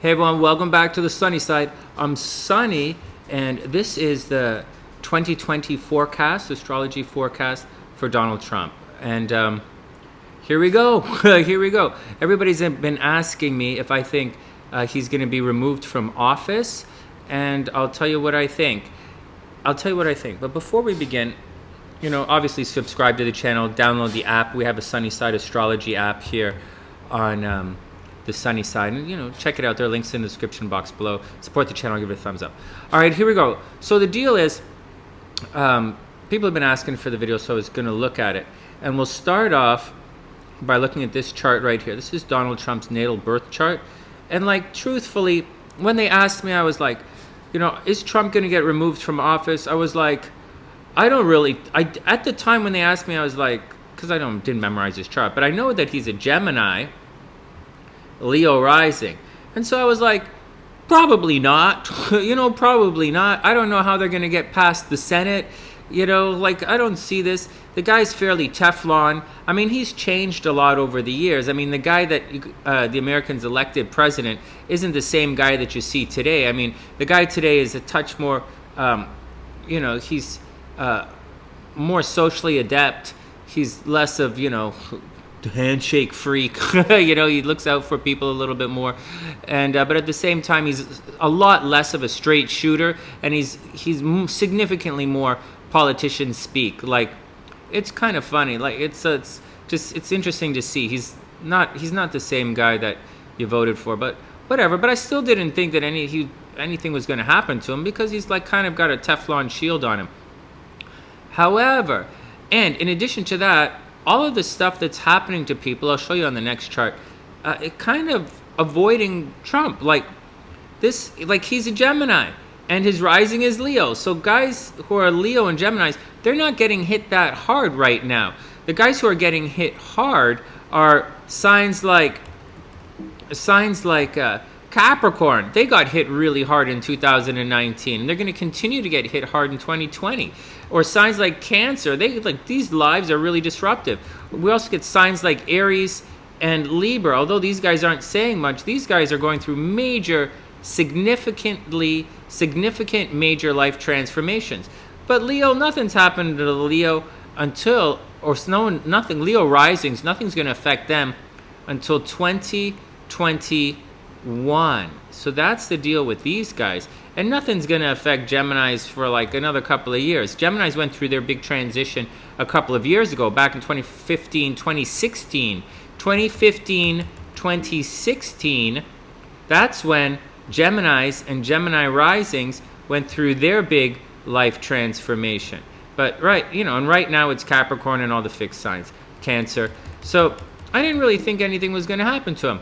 Hey everyone, welcome back to the Sunny Side. I'm Sunny, and this is the 2020 forecast, astrology forecast for Donald Trump. And here we go. Here we go. Everybody's been asking me if I think he's going to be removed from office, and I'll tell you what I think. But before we begin, obviously subscribe to the channel, download the app. We have a SunnySide astrology app here on the SunnySide, and check it out. There are links in the description box below. Support the channel, give it a thumbs up. All right, here we go. So the deal is, people have been asking for the video, so I was going to look at it, and we'll start off by looking at this chart right here. This is Donald Trump's natal birth chart, and truthfully, when they asked me, I was like, is Trump going to get removed from office? I was like, at the time when they asked me, I was like, because I didn't memorize his chart, but I know that he's a Gemini, Leo rising. And so I was like, probably not, probably not. I don't know how they're going to get past the Senate. I don't see this. The guy's fairly Teflon. I mean, he's changed a lot over the years. I mean, the guy that the Americans elected president isn't the same guy that you see today. I mean, the guy today is a touch more, he's more socially adept. He's less of, handshake freak. He looks out for people a little bit more, and but at the same time, he's a lot less of a straight shooter, and he's significantly more politician speak. It's kind of funny. It's interesting to see. He's not the same guy that you voted for, but whatever. But I still didn't think that anything was going to happen to him, because he's kind of got a Teflon shield on him. However, and in addition to that, all of the stuff that's happening to people, I'll show you on the next chart, it kind of avoiding Trump. He's a Gemini, and his rising is Leo. So guys who are Leo and Geminis, they're not getting hit that hard right now. The guys who are getting hit hard are signs like Capricorn. They got hit really hard in 2019, and they're going to continue to get hit hard in 2020. Or signs like Cancer. These lives are really disruptive. We also get signs like Aries and Libra. Although these guys aren't saying much, these guys are going through significant major life transformations. But Leo, nothing's happened to Leo Leo risings, nothing's going to affect them until 2021. So that's the deal with these guys. And nothing's going to affect Geminis for another couple of years. Geminis went through their big transition a couple of years ago, back in 2015, 2016. That's when Geminis and Gemini risings went through their big life transformation. But and right now it's Capricorn and all the fixed signs, Cancer. So I didn't really think anything was going to happen to him.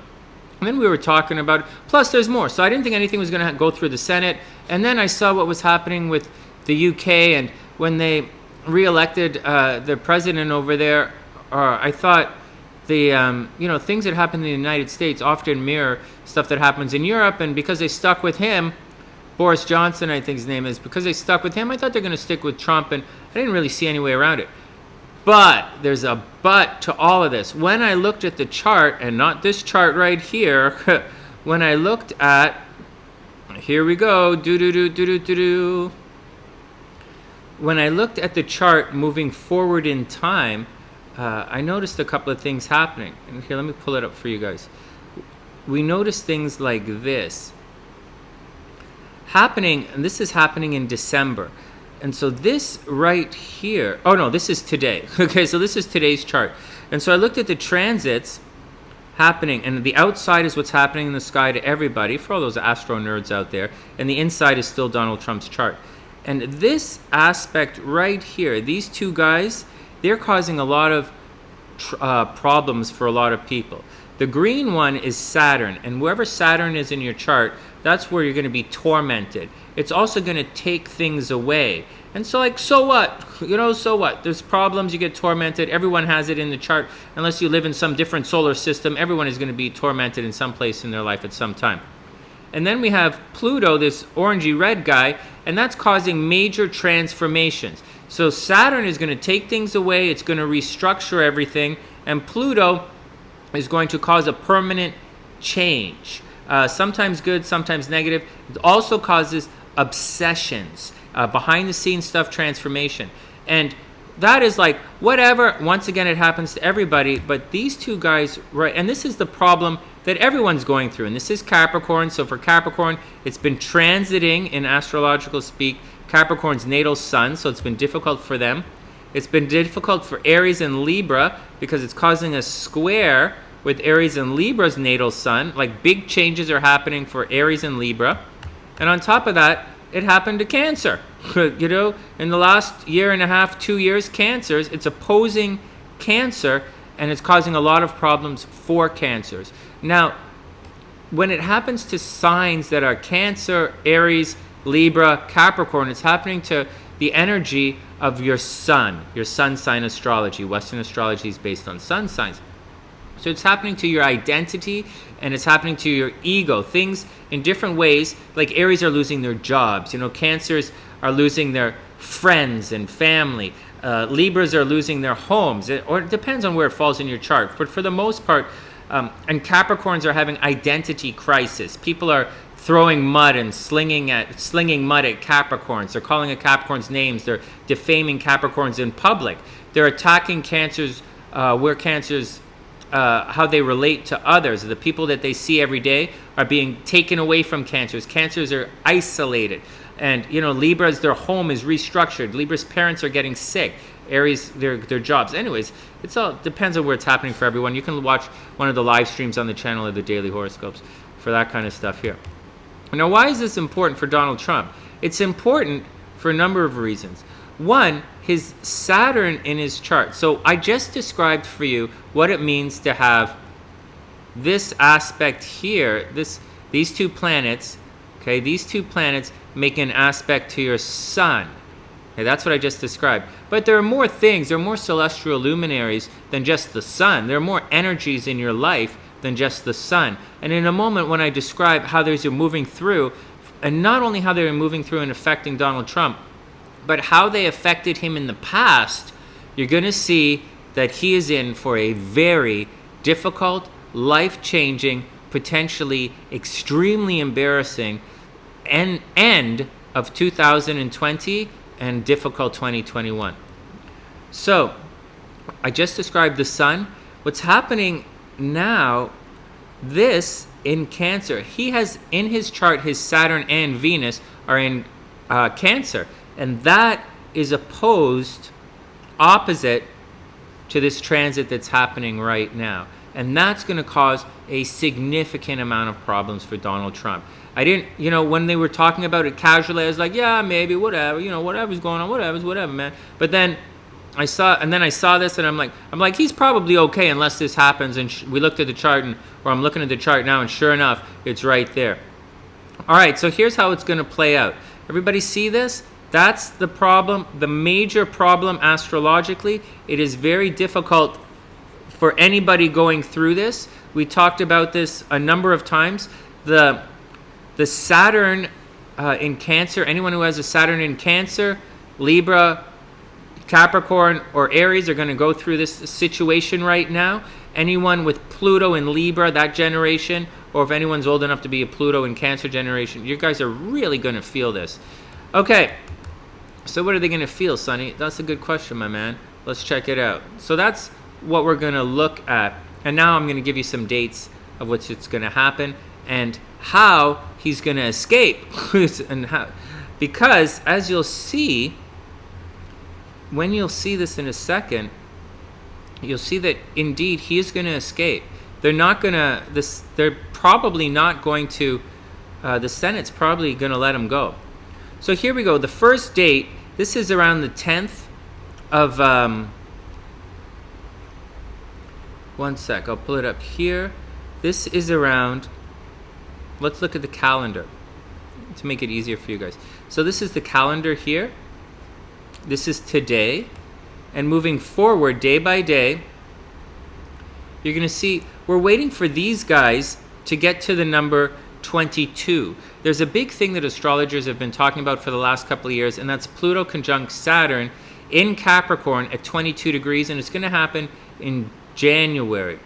And then we were talking about it. Plus there's more. So I didn't think anything was going to go through the Senate. And then I saw what was happening with the UK, and when they re-elected the president over there, I thought the things that happen in the United States often mirror stuff that happens in Europe. And because they stuck with him, Boris Johnson, I think his name is, because they stuck with him, I thought they're going to stick with Trump, and I didn't really see any way around it. But there's a but to all of this. When I looked at the chart, and not this chart right here, when I looked at, here we go, when I looked at the chart moving forward in time, I noticed a couple of things happening. And here, let me pull it up for you guys. We noticed things like this happening, and this is happening in December. And so this right here, oh no, this is today. Okay, so this is today's chart. And so I looked at the transits happening, and the outside is what's happening in the sky to everybody, for all those astro nerds out there, and the inside is still Donald Trump's chart. And this aspect right here, these two guys, they're causing a lot of problems for a lot of people. The green one is Saturn, and wherever Saturn is in your chart, that's where you're going to be tormented. It's also going to take things away. And so so what? So what? There's problems, you get tormented. Everyone has it in the chart. Unless you live in some different solar system, everyone is going to be tormented in some place in their life at some time. And then we have Pluto, this orangey red guy, and that's causing major transformations. So Saturn is going to take things away, it's going to restructure everything, and Pluto is going to cause a permanent change. sometimes good, sometimes negative. It also causes obsessions, behind the scenes stuff, transformation. And that is like, whatever, once again, it happens to everybody, but these two guys, right, and this is the problem that everyone's going through, and this is Capricorn. So for Capricorn, it's been transiting, in astrological speak, Capricorn's natal sun, so it's been difficult for them. It's been difficult for Aries and Libra because it's causing a square with Aries and Libra's natal sun. Like, big changes are happening for Aries and Libra. And on top of that, it happened to Cancer. You know, in the last year and a half, 2 years, Cancers, it's opposing Cancer, and it's causing a lot of problems for Cancers. Now, when it happens to signs that are Cancer, Aries, Libra, Capricorn, it's happening to the energy of your sun sign astrology. Western astrology is based on sun signs. So it's happening to your identity, and it's happening to your ego. Things in different ways, like Aries are losing their jobs. You know, Cancers are losing their friends and family. Libras are losing their homes. Or it depends on where it falls in your chart. But for the most part, and Capricorns are having identity crisis. People are throwing mud and slinging mud at Capricorns. They're calling a Capricorns names. They're defaming Capricorns in public. They're attacking Cancers, how they relate to others. The people that they see every day are being taken away from Cancers. Cancers are isolated. And, you know, Libras, their home is restructured. Libra's parents are getting sick. Aries, their jobs. Anyways, it's all depends on where it's happening for everyone. You can watch one of the live streams on the channel of the daily horoscopes for that kind of stuff here. Now, why is this important for Donald Trump? It's important for a number of reasons. One, his Saturn in his chart. So I just described for you what it means to have this aspect here, these two planets, okay, these two planets make an aspect to your sun. Okay, that's what I just described. But there are more things, there are more celestial luminaries than just the sun. There are more energies in your life than just the sun. And in a moment, when I describe how they're moving through, and not only how they're moving through and affecting Donald Trump, but how they affected him in the past, you're going to see that he is in for a very difficult, life-changing, potentially extremely embarrassing end of 2020 and difficult 2021. So, I just described the sun. What's happening now, this in Cancer, he has in his chart, his Saturn and Venus are in Cancer. And that is opposite to this transit that's happening right now. And that's going to cause a significant amount of problems for Donald Trump. I didn't, you know, when they were talking about it casually, I was like, yeah, maybe, whatever, you know, whatever's going on, whatever, man. But then I saw this, and I'm like, he's probably okay unless this happens. And we looked at the chart, or I'm looking at the chart now, and sure enough, it's right there. All right, so here's how it's going to play out. Everybody see this? That's the problem, the major problem astrologically. It is very difficult for anybody going through this. We talked about this a number of times. The Saturn in Cancer, anyone who has a Saturn in Cancer, Libra, Capricorn, or Aries are going to go through this situation right now. Anyone with Pluto in Libra, that generation, or if anyone's old enough to be a Pluto in Cancer generation, you guys are really going to feel this. Okay, so what are they going to feel, Sonny? That's a good question, my man. Let's check it out. So that's what we're going to look at. And now I'm going to give you some dates of what's going to happen and how he's going to escape. And how, because as you'll see, when you'll see this in a second, you'll see that indeed he is going to escape. They're probably not going to, the Senate's probably going to let him go. So here we go. The first date, this is around the 10th of, one sec, I'll pull it up here. This is around, let's look at the calendar to make it easier for you guys. So this is the calendar here. This is today. And moving forward day by day, you're going to see we're waiting for these guys to get to the number 22. There's a big thing that astrologers have been talking about for the last couple of years, and that's Pluto conjunct Saturn in Capricorn at 22 degrees, and it's going to happen in January.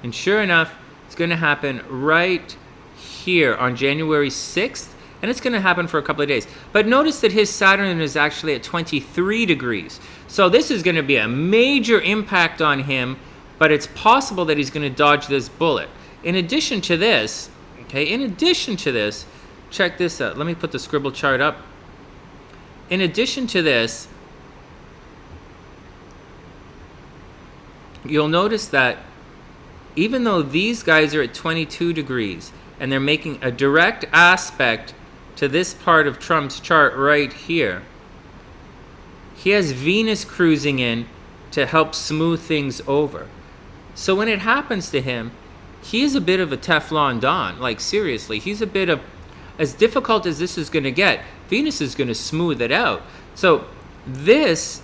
And sure enough, it's going to happen right here on January 6th, and it's going to happen for a couple of days. But notice that his Saturn is actually at 23 degrees. So this is going to be a major impact on him, but it's possible that he's going to dodge this bullet. In addition to this, check this out. Let me put the scribble chart up. In addition to this, you'll notice that even though these guys are at 22 degrees and they're making a direct aspect to this part of Trump's chart right here, he has Venus cruising in to help smooth things over. So when it happens to him, he is a bit of a Teflon Don. Like, seriously, he's a bit of, as difficult as this is going to get, Venus is going to smooth it out. So this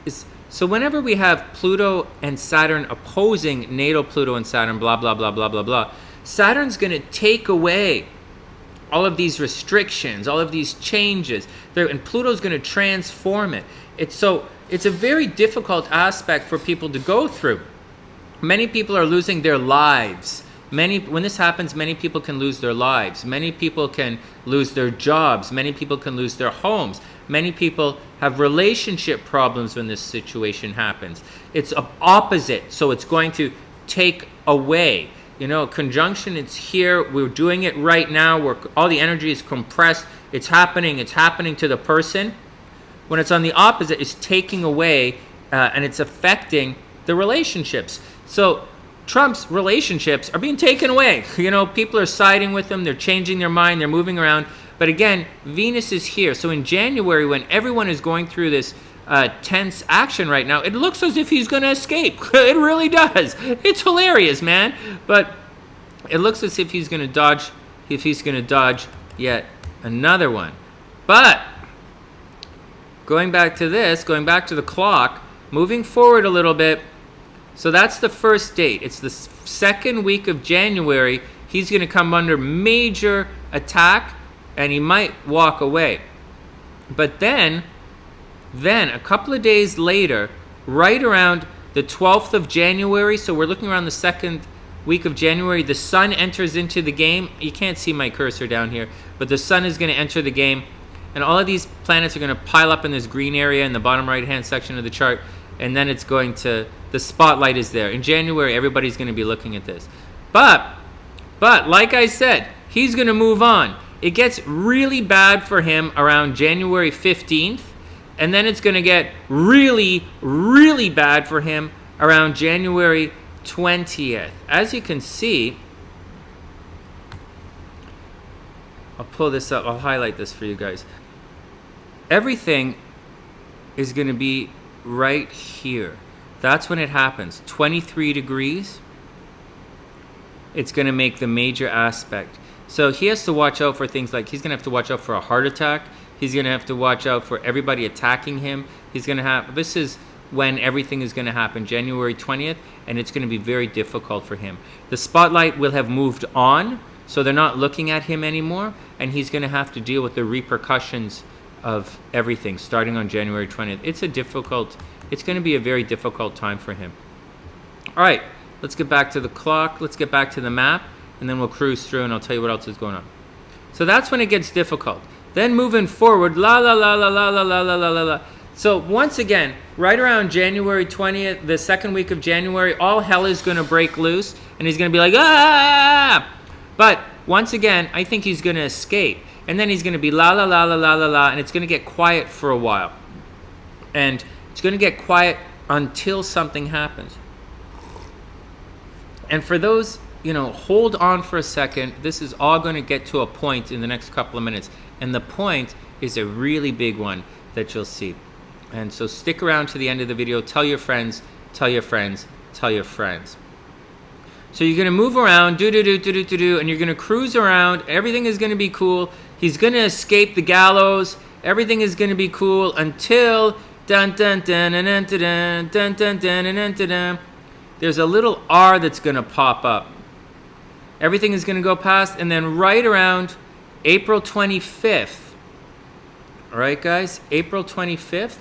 is, so whenever we have Pluto and Saturn opposing natal Pluto and Saturn, blah, blah, blah, blah, blah, blah, Saturn's going to take away all of these restrictions, all of these changes, and Pluto's going to transform it. It's a very difficult aspect for people to go through. Many people are losing their lives. When this happens, many people can lose their lives. Many people can lose their jobs. Many people can lose their homes. Many people have relationship problems when this situation happens. It's opposite, so it's going to take away. You know, conjunction, it's here. We're doing it right now. All the energy is compressed. It's happening to the person. When it's on the opposite, it's taking away and it's affecting the relationships. So Trump's relationships are being taken away. You know, people are siding with him. They're changing their mind. They're moving around. But again, Venus is here. So in January, when everyone is going through this tense action right now, it looks as if he's going to escape. It really does. It's hilarious, man. But it looks as if he's going to dodge, yet another one. But going back to the clock, moving forward a little bit. So that's the first date. It's the second week of January. He's going to come under major attack, and he might walk away. But then a couple of days later, right around the 12th of January, so we're looking around the second week of January, the sun enters into the game. You can't see my cursor down here, but the sun is going to enter the game, and all of these planets are going to pile up in this green area in the bottom right-hand section of the chart, and then it's going to, the spotlight is there. In January, everybody's going to be looking at this. But like I said, he's going to move on. It gets really bad for him around January 15th, and then it's going to get really, really bad for him around January 20th. As you can see, I'll pull this up. I'll highlight this for you guys. Everything is going to be right here. That's when it happens. 23 degrees. It's going to make the major aspect. So he has to watch out for things like, he's going to have to watch out for a heart attack. He's going to have to watch out for everybody attacking him. This is when everything is going to happen, January 20th, and it's going to be very difficult for him. The spotlight will have moved on, so they're not looking at him anymore, and he's going to have to deal with the repercussions of everything starting on January 20th. It's going to be a very difficult time for him. All right, let's get back to the clock. Let's get back to the map, and then we'll cruise through, and I'll tell you what else is going on. So that's when it gets difficult. Then moving forward, la la la la la la la la la la. So once again, right around January 20th, the second week of January, all hell is going to break loose, and he's going to be like, ah! But once again, I think he's going to escape. And then he's going to be la la la la la la la, and it's going to get quiet for a while. And it's going to get quiet until something happens. And for those, hold on for a second. This is all going to get to a point in the next couple of minutes. And the point is a really big one that you'll see. And so stick around to the end of the video. Tell your friends, tell your friends, tell your friends. So you're going to move around, and you're going to cruise around. Everything is going to be cool. He's going to escape the gallows. Everything is going to be cool until dun dun dun dun dun dun dun dun dun dun dun dun. There's a little R that's going to pop up. Everything is going to go past, and then right around April 25th. All right, guys, April 25th.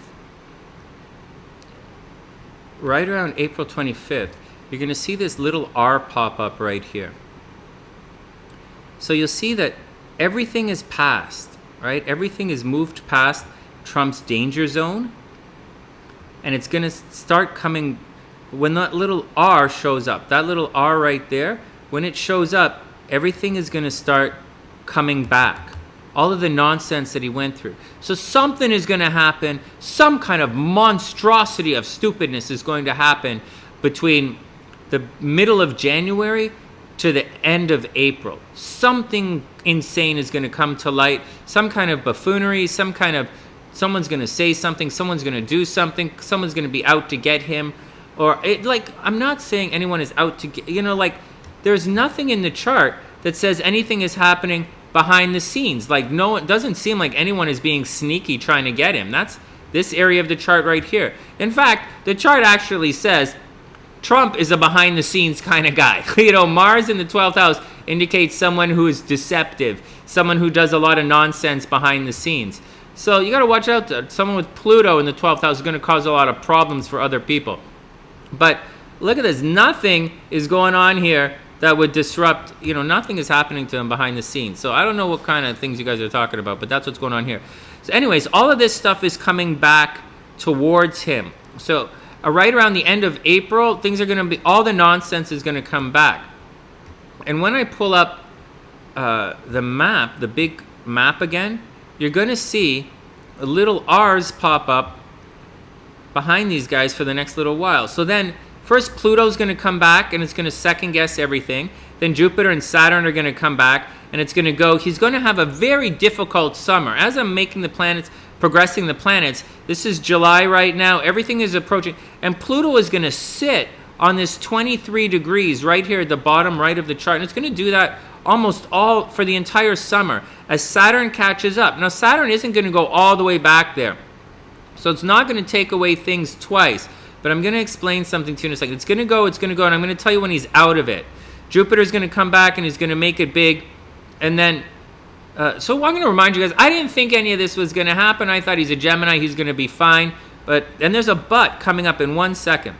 Right around April 25th, you're going to see this little R pop up right here. So you'll see that everything is past, right? Everything is moved past Trump's danger zone. And it's going to start coming when that little R shows up. That little R right there, when it shows up, everything is going to start coming back. All of the nonsense that he went through. So something is going to happen. Some kind of monstrosity of stupidness is going to happen between the middle of January to the end of April. Something insane is going to come to light. Some kind of buffoonery, someone's going to say something, someone's going to do something, someone's going to be out to get him. Or, I'm not saying anyone is out to get, there's nothing in the chart that says anything is happening behind the scenes. No, it doesn't seem like anyone is being sneaky trying to get him. That's this area of the chart right here. In fact, the chart actually says Trump is a behind the scenes kind of guy. Mars in the 12th house indicates someone who is deceptive, someone who does a lot of nonsense behind the scenes. So you got to watch out. Someone with Pluto in the 12th house is going to cause a lot of problems for other people. But look at this. Nothing is going on here that would disrupt, nothing is happening to him behind the scenes. So I don't know what kind of things you guys are talking about, but that's what's going on here. So anyways, all of this stuff is coming back towards him. So right around the end of April, things are going to be, all the nonsense is going to come back. And when I pull up the map, the big map again, you're going to see little R's pop up behind these guys for the next little while. So then first Pluto's going to come back and it's going to second guess everything. Then Jupiter and Saturn are going to come back and it's going to go. He's going to have a very difficult summer. As I'm making the planets, progressing the planets, this is July right now. Everything is approaching. And Pluto is going to sit on this 23 degrees right here at the bottom right of the chart. And it's going to do that almost all for the entire summer as Saturn catches up. Now, Saturn isn't going to go all the way back there. So it's not going to take away things twice. But I'm going to explain something to you in a second. It's going to go, and I'm going to tell you when he's out of it. Jupiter's going to come back, and he's going to make it big. And then, so I'm going to remind you guys, I didn't think any of this was going to happen. I thought he's a Gemini. He's going to be fine. And there's a but coming up in 1 second.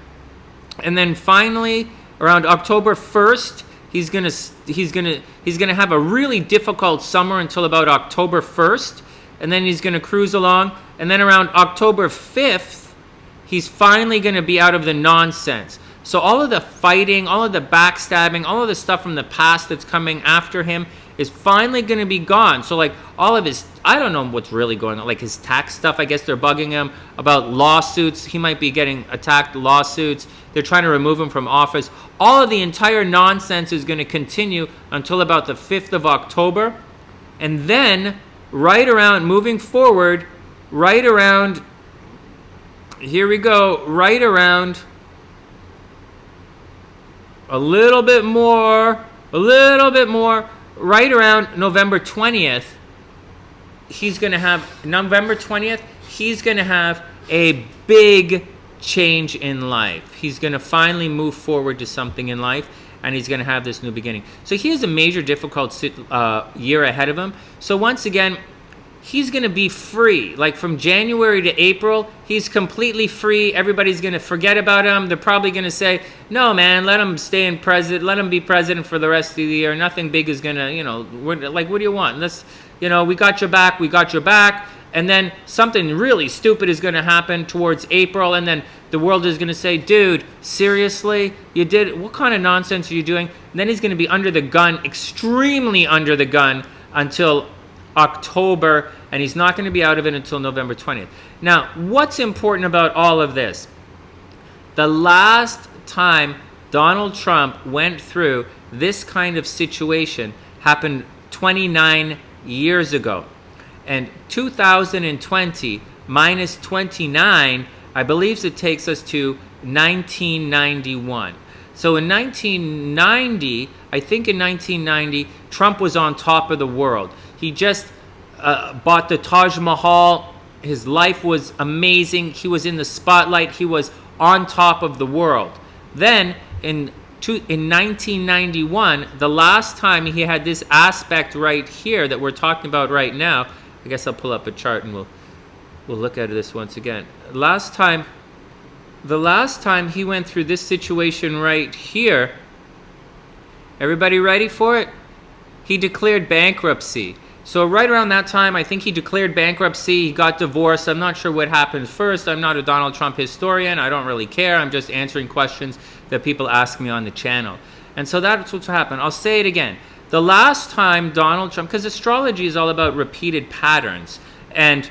And then finally, around October 1st, he's going to have a really difficult summer until about October 1st. And then he's going to cruise along. And then around October 5th, he's finally going to be out of the nonsense. So all of the fighting, all of the backstabbing, all of the stuff from the past that's coming after him is finally going to be gone. So all of his, I don't know what's really going on, his tax stuff, I guess they're bugging him about lawsuits. He might be getting attacked, lawsuits. They're trying to remove him from office. All of the entire nonsense is going to continue until about the 5th of October. And then right around, moving forward, right around, here we go, right around a little bit more, right around November 20th, he's going to have a big change in life. He's going to finally move forward to something in life, and he's going to have this new beginning. So he has a major difficult year ahead of him. So once again, he's going to be free. From January to April, he's completely free. Everybody's going to forget about him. They're probably going to say, no, man, let him stay in president. Let him be president for the rest of the year. Nothing big is going to, what do you want? We got your back. We got your back. And then something really stupid is going to happen towards April. And then the world is going to say, dude, seriously? What kind of nonsense are you doing? And then he's going to be under the gun, extremely under the gun until October, and he's not going to be out of it until November 20th. Now, what's important about all of this? The last time Donald Trump went through this kind of situation happened 29 years ago. And 2020 minus 29, I believe it takes us to 1991. So in 1990, I think in 1990, Trump was on top of the world. He just bought the Taj Mahal. His life was amazing. He was in the spotlight. He was on top of the world. Then in 1991, the last time he had this aspect right here that we're talking about right now, I guess I'll pull up a chart and we'll look at this once again. The last time he went through this situation right here, everybody ready for it? he declared bankruptcy. So right around that time, I think he declared bankruptcy. He got divorced. I'm not sure what happened first. I'm not a Donald Trump historian. I don't really care. I'm just answering questions that people ask me on the channel. And so that's what's happened. I'll say it again. The last time Donald Trump, because astrology is all about repeated patterns, and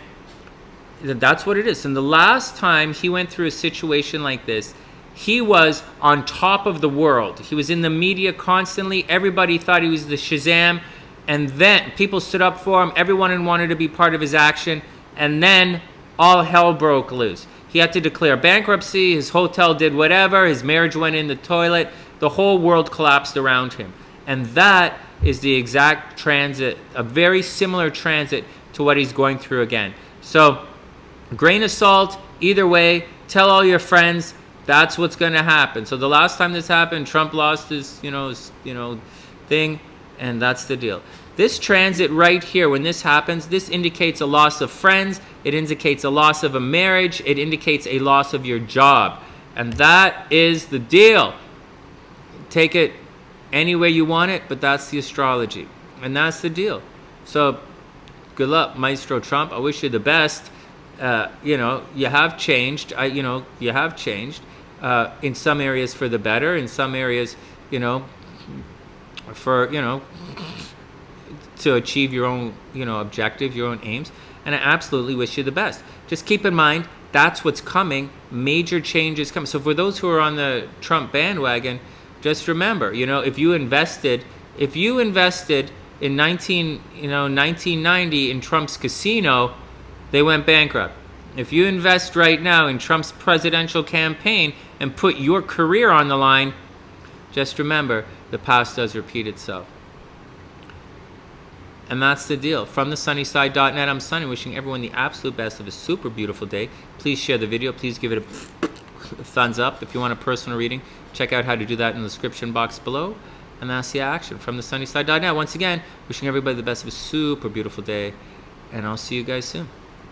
that's what it is. And the last time he went through a situation like this, he was on top of the world. He was in the media constantly. Everybody thought he was the Shazam. And then people stood up for him. Everyone wanted to be part of his action. And then all hell broke loose. He had to declare bankruptcy. His hotel did whatever. His marriage went in the toilet. The whole world collapsed around him. And that is the exact transit, a very similar transit to what he's going through again. So, grain of salt, either way, tell all your friends that's what's going to happen. So the last time this happened, Trump lost his, thing. And that's the deal. This transit right here, when this happens, this indicates a loss of friends. It indicates a loss of a marriage. It indicates a loss of your job. And that is the deal. Take it any way you want it, but that's the astrology. And that's the deal. So good luck, Maestro Trump. I wish you the best. You have changed. You have changed in some areas for the better. In some areas, to achieve your own, objective, your own aims. And I absolutely wish you the best. Just keep in mind, that's what's coming. Major changes coming. So for those who are on the Trump bandwagon, just remember, if you invested in 1990 in Trump's casino, they went bankrupt. If you invest right now in Trump's presidential campaign and put your career on the line, just remember, the past does repeat itself. And that's the deal. From TheSunnySide.net, I'm Sunny, wishing everyone the absolute best of a super beautiful day. Please share the video. Please give it a thumbs up. If you want a personal reading, check out how to do that in the description box below. And that's the action. From TheSunnySide.net, once again, wishing everybody the best of a super beautiful day. And I'll see you guys soon.